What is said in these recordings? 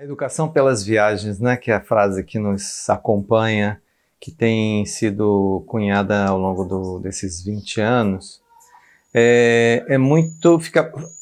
A educação pelas viagens, né, que é a frase que nos acompanha, que tem sido cunhada ao longo desses 20 anos, é muito,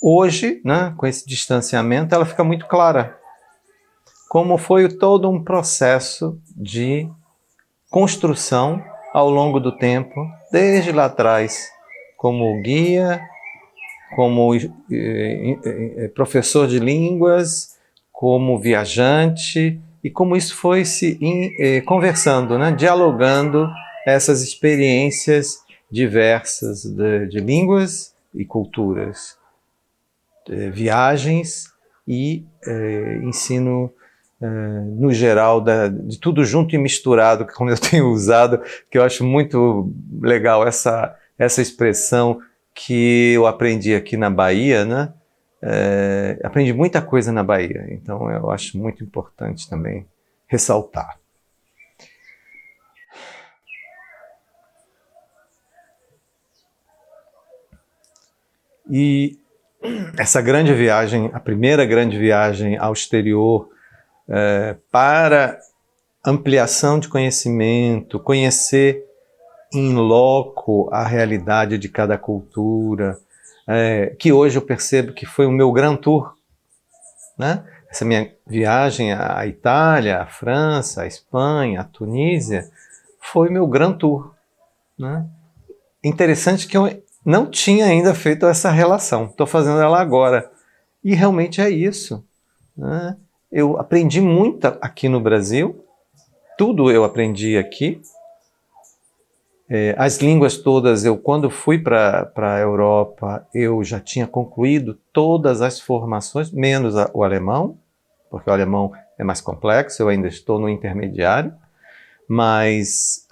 hoje, né, com esse distanciamento, ela fica muito clara. Como foi todo um processo de construção ao longo do tempo, desde lá atrás, como guia, como professor de línguas, como viajante, e como isso foi se conversando, né? Dialogando essas experiências diversas de línguas e culturas, viagens e ensino no geral, de tudo junto e misturado, como eu tenho usado, que eu acho muito legal essa expressão que eu aprendi aqui na Bahia, né? Aprendi muita coisa na Bahia, então eu acho muito importante também ressaltar. E essa grande viagem, a primeira grande viagem ao exterior, para ampliação de conhecimento, conhecer in loco a realidade de cada cultura, que hoje eu percebo que foi o meu Grand Tour, né? Essa minha viagem à Itália, à França, à Espanha, à Tunísia, foi meu Grand Tour, né? Interessante que eu não tinha ainda feito essa relação, estou fazendo ela agora. E realmente é isso, né? Eu aprendi muito aqui no Brasil, tudo eu aprendi aqui. As línguas todas, quando fui para a Europa, eu já tinha concluído todas as formações, menos o alemão, porque o alemão é mais complexo, eu ainda estou no intermediário, mas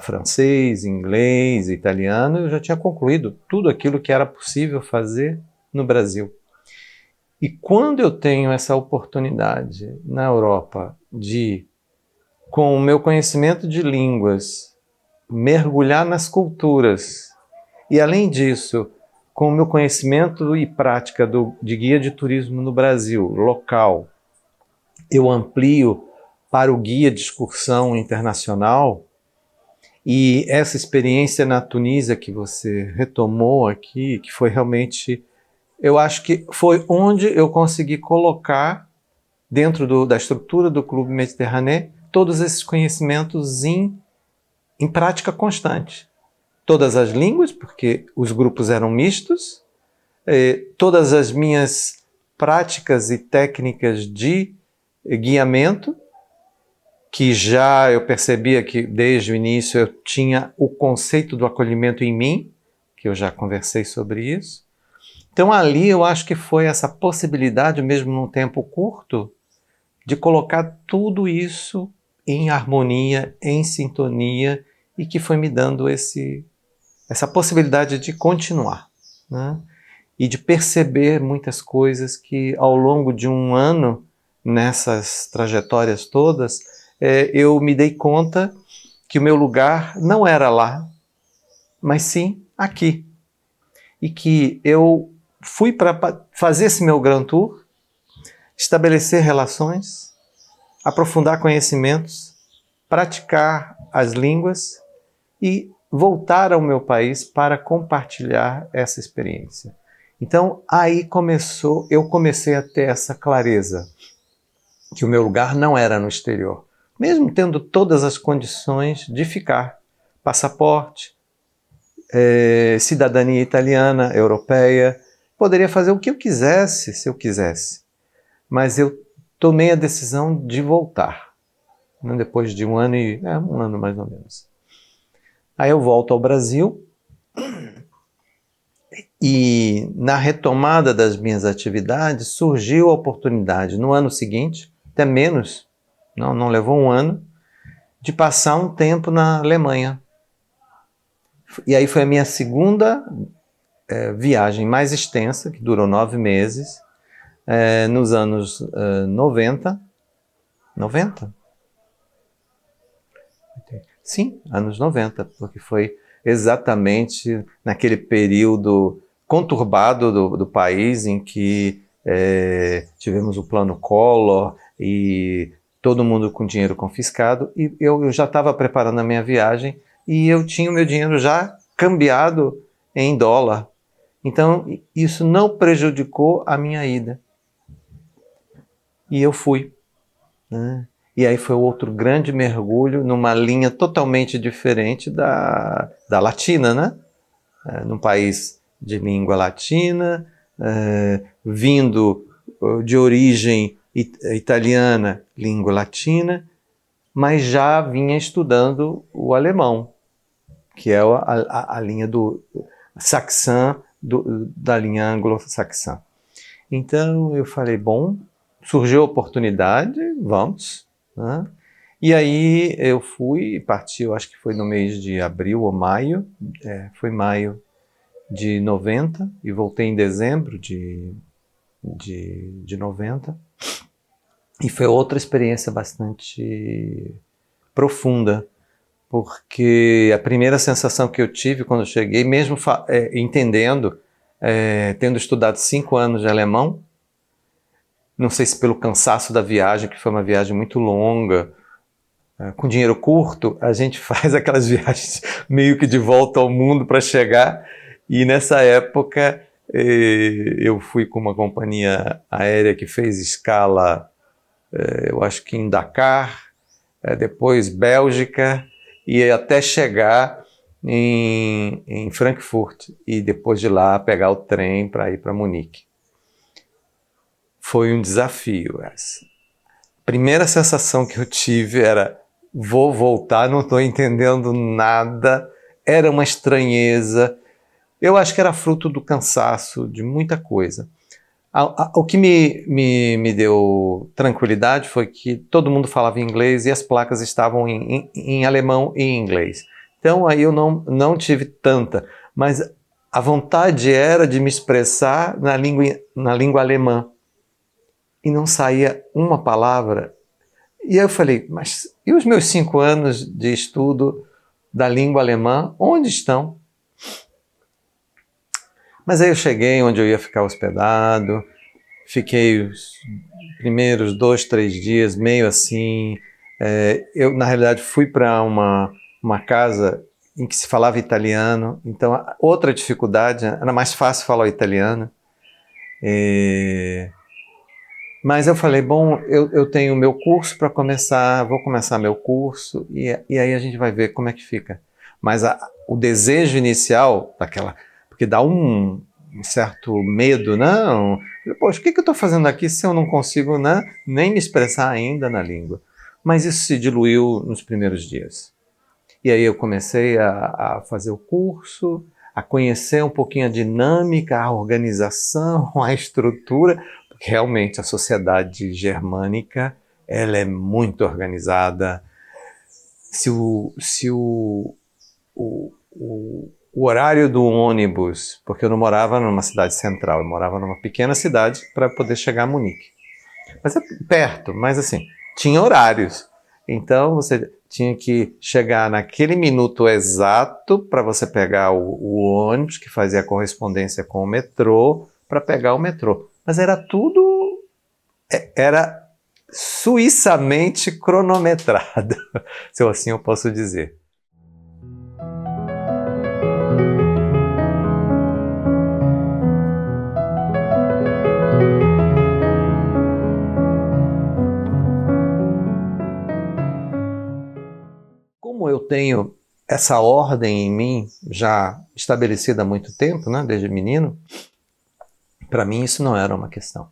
francês, inglês, italiano, eu já tinha concluído tudo aquilo que era possível fazer no Brasil. E quando eu tenho essa oportunidade na Europa de, com o meu conhecimento de línguas, mergulhar nas culturas, e além disso, com o meu conhecimento e prática de guia de turismo no Brasil, local, eu amplio para o guia de excursão internacional, e essa experiência na Tunísia que você retomou aqui, que foi realmente, eu acho que foi onde eu consegui colocar, dentro da estrutura do Clube Mediterrâneo, todos esses conhecimentos em prática constante. Todas as línguas, porque os grupos eram mistos, todas as minhas práticas e técnicas de guiamento, que já eu percebia que desde o início eu tinha o conceito do acolhimento em mim, que eu já conversei sobre isso. Então ali eu acho que foi essa possibilidade, mesmo num tempo curto, de colocar tudo isso em harmonia, em sintonia, e que foi me dando essa possibilidade de continuar, né? E de perceber muitas coisas que ao longo de um ano, nessas trajetórias todas, eu me dei conta que o meu lugar não era lá, mas sim aqui. E que eu fui para fazer esse meu Grand Tour, estabelecer relações, aprofundar conhecimentos, praticar as línguas e voltar ao meu país para compartilhar essa experiência. Então, aí eu comecei a ter essa clareza, que o meu lugar não era no exterior, mesmo tendo todas as condições de ficar. Passaporte, cidadania italiana, europeia, poderia fazer o que eu quisesse, se eu quisesse. Mas eu tomei a decisão de voltar, né, depois de um ano mais ou menos. Aí eu volto ao Brasil e na retomada das minhas atividades surgiu a oportunidade no ano seguinte, até menos, não levou um ano, de passar um tempo na Alemanha. E aí foi a minha segunda viagem mais extensa, que durou 9 meses, nos anos 90. 90? Sim, anos 90, porque foi exatamente naquele período conturbado do país em que tivemos o plano Collor, e todo mundo com dinheiro confiscado, e eu já estava preparando a minha viagem e eu tinha o meu dinheiro já cambiado em dólar. Então, isso não prejudicou a minha ida. E eu fui, né? E aí foi outro grande mergulho numa linha totalmente diferente da latina, né? Num país de língua latina, vindo de origem italiana, língua latina, mas já vinha estudando o alemão, que é a linha do saxã, da linha anglo-saxã. Então eu falei, bom, surgiu a oportunidade, vamos, né? E aí eu fui, parti, eu acho que foi no mês de abril ou maio, foi maio de 90, e voltei em dezembro de 90. E foi outra experiência bastante profunda, porque a primeira sensação que eu tive quando eu cheguei, mesmo entendendo, tendo estudado 5 anos de alemão, não sei se pelo cansaço da viagem, que foi uma viagem muito longa, com dinheiro curto, a gente faz aquelas viagens meio que de volta ao mundo para chegar, e nessa época eu fui com uma companhia aérea que fez escala, eu acho que em Dakar, depois Bélgica, e até chegar em Frankfurt, e depois de lá pegar o trem para ir para Munique. Foi um desafio essa. Primeira sensação que eu tive era, vou voltar, não estou entendendo nada, era uma estranheza. Eu acho que era fruto do cansaço, de muita coisa. O que me deu tranquilidade foi que todo mundo falava inglês e as placas estavam em alemão e em inglês. Então aí eu não tive tanta, mas a vontade era de me expressar na língua alemã. E não saía uma palavra. E eu falei, mas e os meus 5 anos de estudo da língua alemã, onde estão? Mas aí eu cheguei onde eu ia ficar hospedado, fiquei os primeiros 2, 3 dias meio assim. Eu, na realidade, fui para uma casa em que se falava italiano, então outra dificuldade, era mais fácil falar o italiano. Mas eu falei, bom, eu tenho meu curso para começar, vou começar meu curso e aí a gente vai ver como é que fica. Mas o desejo inicial porque dá um certo medo, não? Poxa, o que eu estou fazendo aqui se eu não consigo, né, nem me expressar ainda na língua? Mas isso se diluiu nos primeiros dias. E aí eu comecei a fazer o curso, a conhecer um pouquinho a dinâmica, a organização, a estrutura, porque realmente a sociedade germânica ela é muito organizada. Se o horário do ônibus, porque eu não morava numa cidade central, eu morava numa pequena cidade para poder chegar a Munique. Mas é perto, mas assim, tinha horários. Então você tinha que chegar naquele minuto exato para você pegar o ônibus, que fazia a correspondência com o metrô, para pegar o metrô. Mas era tudo, era suíçamente cronometrado, se assim eu posso dizer. Como eu tenho essa ordem em mim já estabelecida há muito tempo, né, desde menino, para mim isso não era uma questão.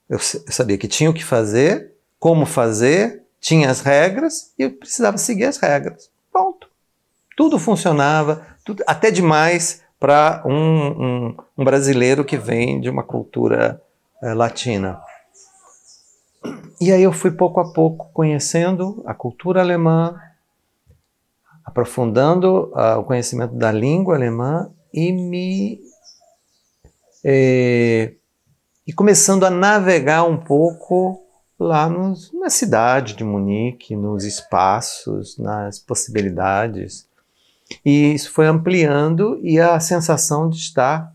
Eu sabia que tinha o que fazer, como fazer, tinha as regras e eu precisava seguir as regras. Pronto. Tudo funcionava, até demais para um brasileiro que vem de uma cultura latina. E aí eu fui pouco a pouco conhecendo a cultura alemã, aprofundando o conhecimento da língua alemã e começando a navegar um pouco lá na cidade de Munique, nos espaços, nas possibilidades. E isso foi ampliando e a sensação de estar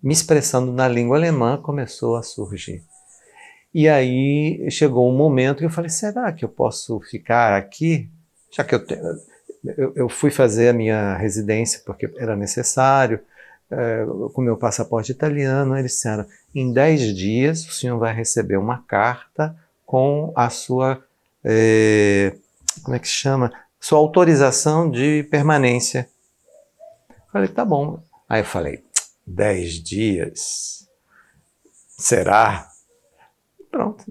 me expressando na língua alemã começou a surgir. E aí chegou um momento que eu falei, será que eu posso ficar aqui? Já que eu fui fazer a minha residência porque era necessário, com meu passaporte italiano, eles disseram, em 10 dias o senhor vai receber uma carta com a sua, como é que se chama? Sua autorização de permanência. Falei, tá bom. Aí eu falei, 10 dias? Será? Pronto.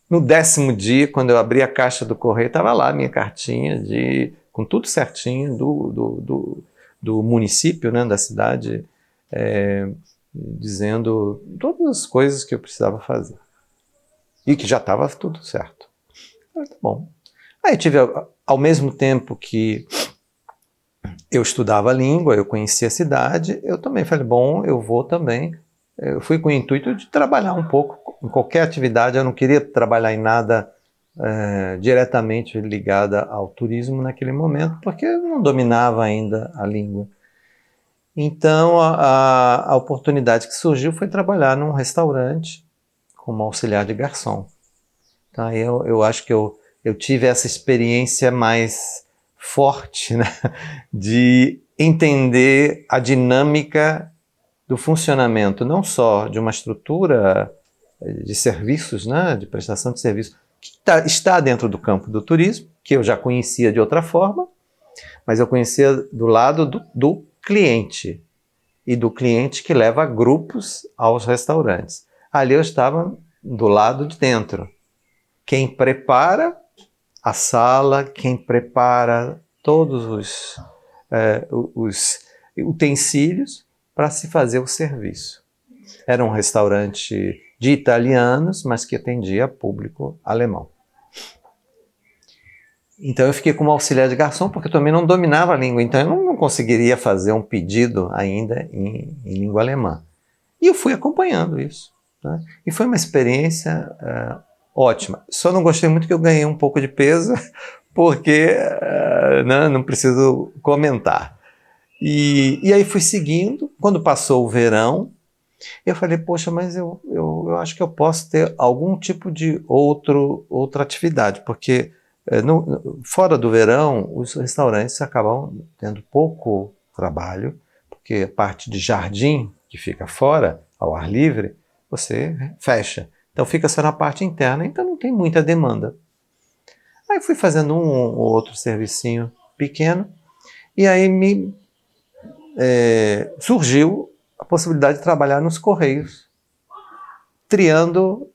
No 10º dia, quando eu abri a caixa do correio, estava lá a minha cartinha com tudo certinho do município, né, da cidade, dizendo todas as coisas que eu precisava fazer. E que já estava tudo certo. Falei, tá bom. Aí tive, ao mesmo tempo que eu estudava a língua, eu conhecia a cidade, eu também falei, bom, eu vou também. Eu fui com o intuito de trabalhar um pouco em qualquer atividade, eu não queria trabalhar em nada diretamente ligada ao turismo naquele momento, porque eu não dominava ainda a língua. Então, a oportunidade que surgiu foi trabalhar num restaurante como auxiliar de garçom. Tá? Eu acho que eu tive essa experiência mais forte, né, de entender a dinâmica do funcionamento, não só de uma estrutura de serviços, né, de prestação de serviços, que está dentro do campo do turismo, que eu já conhecia de outra forma, mas eu conhecia do lado do cliente, e do cliente que leva grupos aos restaurantes. Ali eu estava do lado de dentro. Quem prepara a sala, quem prepara todos os utensílios para se fazer o serviço. Era um restaurante de italianos, mas que atendia público alemão. Então eu fiquei como auxiliar de garçom, porque eu também não dominava a língua, então eu não conseguiria fazer um pedido ainda em língua alemã. E eu fui acompanhando isso. Né? E foi uma experiência ótima. Só não gostei muito que eu ganhei um pouco de peso, porque não preciso comentar. E aí fui seguindo. Quando passou o verão, eu falei, poxa, mas eu acho que eu posso ter algum tipo de outra atividade, porque fora do verão, os restaurantes acabam tendo pouco trabalho, porque a parte de jardim, que fica fora, ao ar livre, você fecha. Então fica só na parte interna, então não tem muita demanda. Aí fui fazendo um ou outro servicinho pequeno, e aí surgiu a possibilidade de trabalhar nos Correios, triando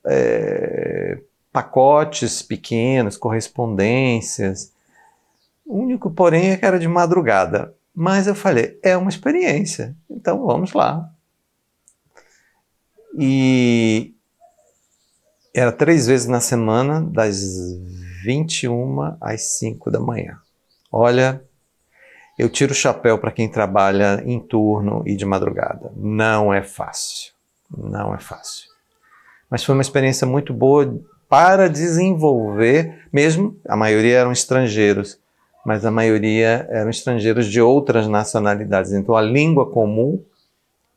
pacotes pequenos, correspondências. O único, porém, é que era de madrugada. Mas eu falei, é uma experiência, então vamos lá. E era 3 vezes na semana, das 21 às 5 da manhã. Olha, eu tiro o chapéu para quem trabalha em turno e de madrugada. Não é fácil, não é fácil. Mas foi uma experiência muito boa para desenvolver, mesmo a maioria eram estrangeiros, mas a maioria eram estrangeiros de outras nacionalidades. Então a língua comum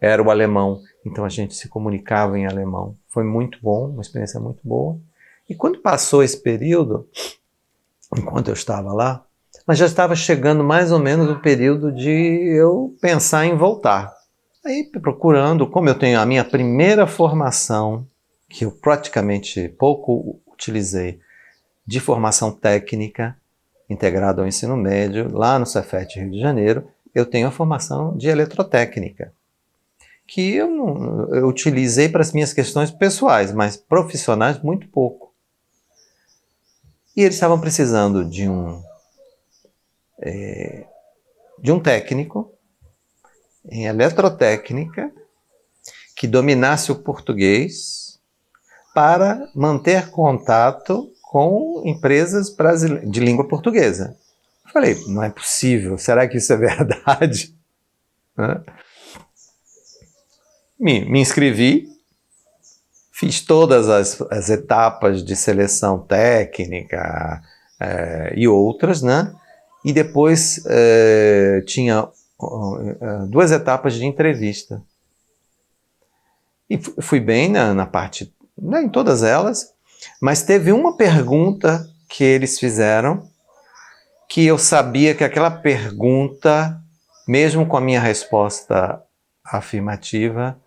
era o alemão, então a gente se comunicava em alemão. Foi muito bom, uma experiência muito boa. E quando passou esse período, enquanto eu estava lá, mas já estava chegando mais ou menos o período de eu pensar em voltar. Aí procurando, como eu tenho a minha primeira formação, que eu praticamente pouco utilizei, de formação técnica, integrada ao ensino médio, lá no Cefet Rio de Janeiro, eu tenho a formação de eletrotécnica, que eu utilizei para as minhas questões pessoais, mas profissionais muito pouco. E eles estavam precisando de um técnico em eletrotécnica que dominasse o português para manter contato com empresas de língua portuguesa. Eu falei, não é possível, será que isso é verdade? Me inscrevi, fiz todas as etapas de seleção técnica e outras, né? E depois tinha 2 etapas de entrevista. E fui bem na parte nem todas elas, mas teve uma pergunta que eles fizeram que eu sabia que aquela pergunta, mesmo com a minha resposta afirmativa,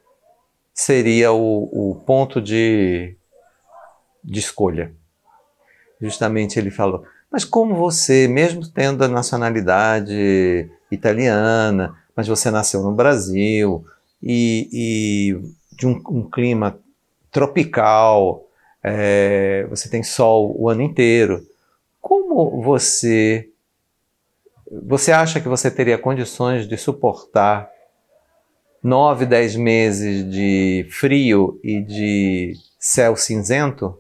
seria o ponto de escolha. Justamente ele falou, mas como você, mesmo tendo a nacionalidade italiana, mas você nasceu no Brasil e de um clima tropical, você tem sol o ano inteiro, como você acha que você teria condições de suportar 9, 10 meses de frio e de céu cinzento?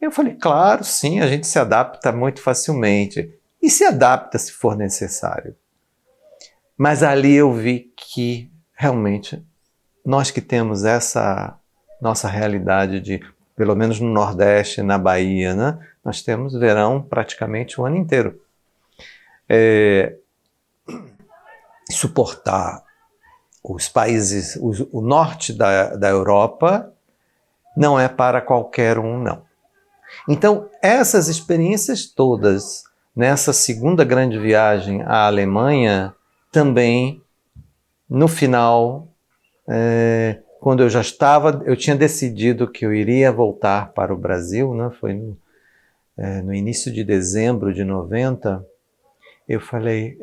Eu falei, claro, sim, a gente se adapta muito facilmente. E se adapta se for necessário. Mas ali eu vi que, realmente, nós que temos essa nossa realidade de, pelo menos no Nordeste, na Bahia, né, nós temos verão praticamente o ano inteiro. Suportar os países, o norte da Europa, não é para qualquer um, não. Então, essas experiências todas, nessa segunda grande viagem à Alemanha, também, no final, quando eu tinha decidido que eu iria voltar para o Brasil, né, foi no início de dezembro de 90, eu falei,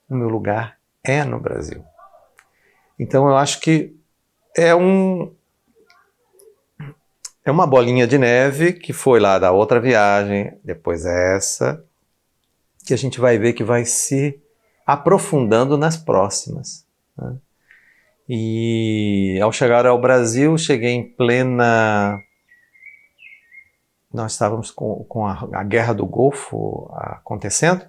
o meu lugar é no Brasil. Então, eu acho que é uma bolinha de neve que foi lá da outra viagem, depois essa, que a gente vai ver que vai se aprofundando nas próximas, né? E ao chegar ao Brasil, cheguei em plena... Nós estávamos com a Guerra do Golfo acontecendo,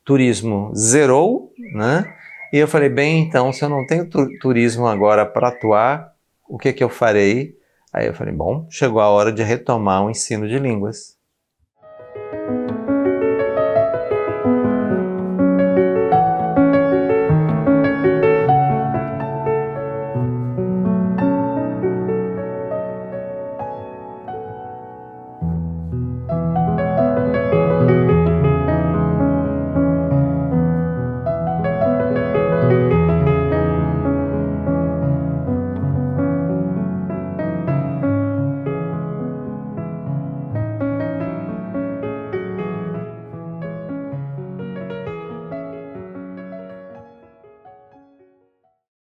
turismo zerou, né? E eu falei, bem, então, se eu não tenho turismo agora para atuar, o que eu farei? Aí eu falei, bom, chegou a hora de retomar o ensino de línguas.